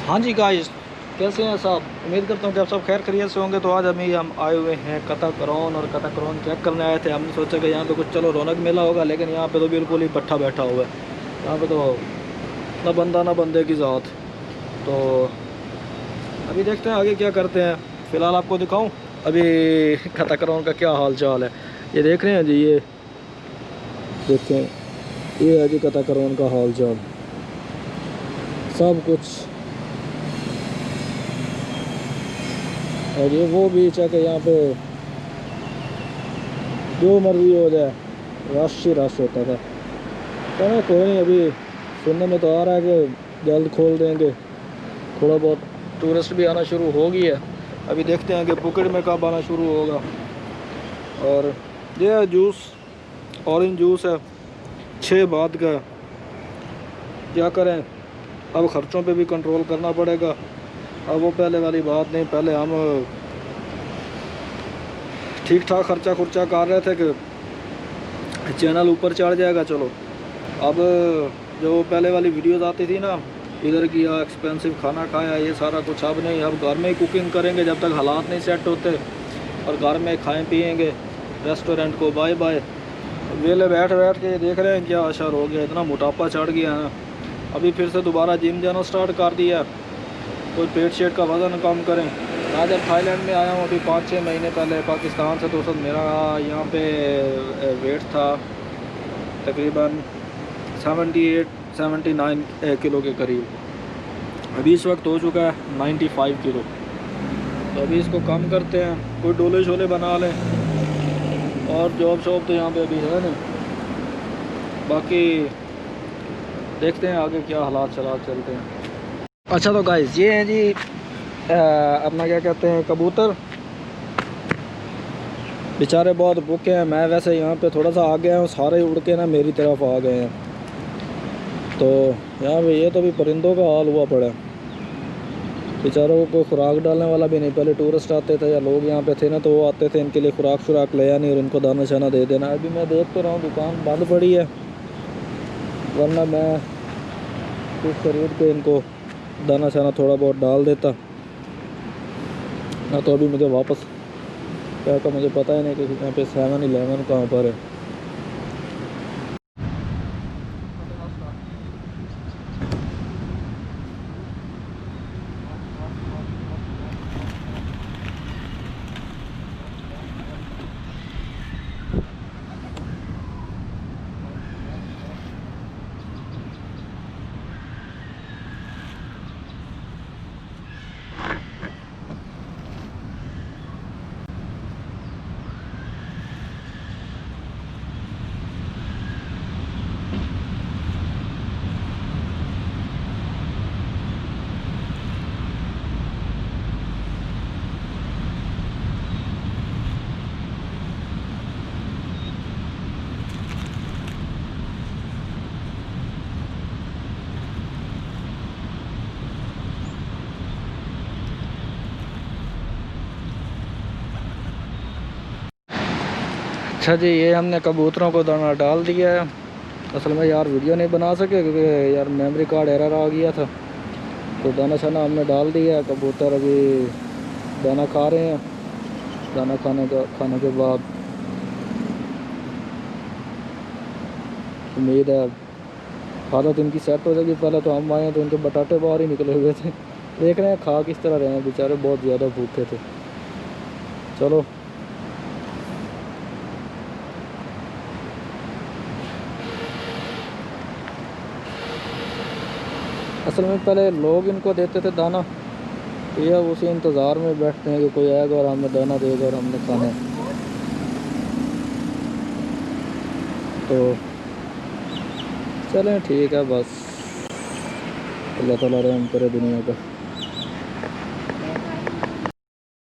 हाँ जी गाइस, कैसे हैं साहब। उम्मीद करता हूँ कि आप सब खैर खैरियत से होंगे। तो आज अभी हम आए हुए हैं कताकरौन, और कताकरौन चेक करने आए थे। हमने सोचा कि यहाँ पे कुछ चलो रौनक मेला होगा, लेकिन यहाँ पे तो बिल्कुल ही भट्ठा बैठा हुआ है। यहाँ पे तो ना बंदा ना बंदे की ज़ात। तो अभी देखते हैं आगे क्या करते हैं। फ़िलहाल आपको दिखाऊँ अभी कताकरौन का क्या हाल चाल है। ये देख रहे हैं जी, ये देखें, ये है जी कताकरौन का हाल चाल। सब कुछ, और ये वो बीच है कि यहाँ पे जो मर्जी हो जाए, रश ही रश होता था। चलो कोई नहीं, अभी सुनने में तो आ रहा है कि जल्द खोल देंगे। थोड़ा बहुत टूरिस्ट भी आना शुरू हो गई है। अभी देखते हैं कि पुकेट में कब आना शुरू होगा। और ये है जूस, ऑरेंज जूस है 6 बाद का। क्या करें, अब ख़र्चों पे भी कंट्रोल करना पड़ेगा। अब वो पहले वाली बात नहीं, पहले हम ठीक ठाक खर्चा खुर्चा कर रहे थे कि चैनल ऊपर चढ़ जाएगा। चलो अब जो पहले वाली वीडियोस आती थी ना, इधर किया एक्सपेंसिव खाना खाया, ये सारा कुछ अब नहीं। अब घर में ही कुकिंग करेंगे जब तक हालात नहीं सेट होते, और घर में खाएं पिएंगे। रेस्टोरेंट को बाय बाय। वेले बैठ बैठ के देख रहे हैं क्या असर हो गया, इतना मोटापा चढ़ गया है। अभी फिर से दोबारा जिम जाना स्टार्ट कर दिया। कोई पेट शेट का वज़न कम करें। मैं जब थाईलैंड में आया हूँ अभी 5-6 महीने पहले पाकिस्तान से, तो सब मेरा यहाँ पे वेट था तकरीबन 78-79 किलो के करीब। अभी इस वक्त हो चुका है 95 किलो। तो अभी इसको कम करते हैं, कोई डोले शोले बना लें। और जॉब शॉप तो यहाँ पे अभी है नहीं। बाकी देखते हैं आगे क्या हालात चलते हैं। अच्छा तो गाइस, ये हैं जी अपना क्या कहते हैं, कबूतर। बेचारे बहुत भूखे हैं। मैं वैसे यहाँ पे थोड़ा सा आ गया हूँ, सारे उड़ के ना मेरी तरफ आ गए हैं। तो यहाँ पे ये तो भी परिंदों का हाल हुआ पड़ा है। बेचारों को कोई खुराक डालने वाला भी नहीं। पहले टूरिस्ट आते थे या लोग यहाँ पे थे ना, तो वो आते थे, इनके लिए खुराक शुराक ले आनी और इनको दाना शाना दे देना। अभी मैं देख तो रहा हूँ दुकान बंद पड़ी है, वरना मैं कुछ खरीद के इनको दाना शाना थोड़ा बहुत डाल देता ना। तो अभी मुझे वापस क्या का मुझे पता ही नहीं कि यहाँ पे 7-11 कहाँ पर है। अच्छा जी, ये हमने कबूतरों को दाना डाल दिया है। असल में यार वीडियो नहीं बना सके क्योंकि यार मेमोरी कार्ड एरर आ गया था। तो दाना शाना हमने डाल दिया है। कबूतर अभी दाना खा रहे हैं। दाना खाने के बाद उम्मीद है हालत इनकी सेट हो जाएगी। पहले तो हम आए तो इनके बटाटे बाहर ही निकले हुए थे। देख रहे हैं खा किस तरह रहे हैं, बेचारे बहुत ज़्यादा भूखे थे। चलो असल में पहले लोग इनको देते थे दाना, तो ये उसी इंतज़ार में बैठते हैं कि कोई आएगा और हमें दाना देगा और हमने खाना है। तो चलें ठीक है, बस अल्लाह ताला रहम करे दुनिया का।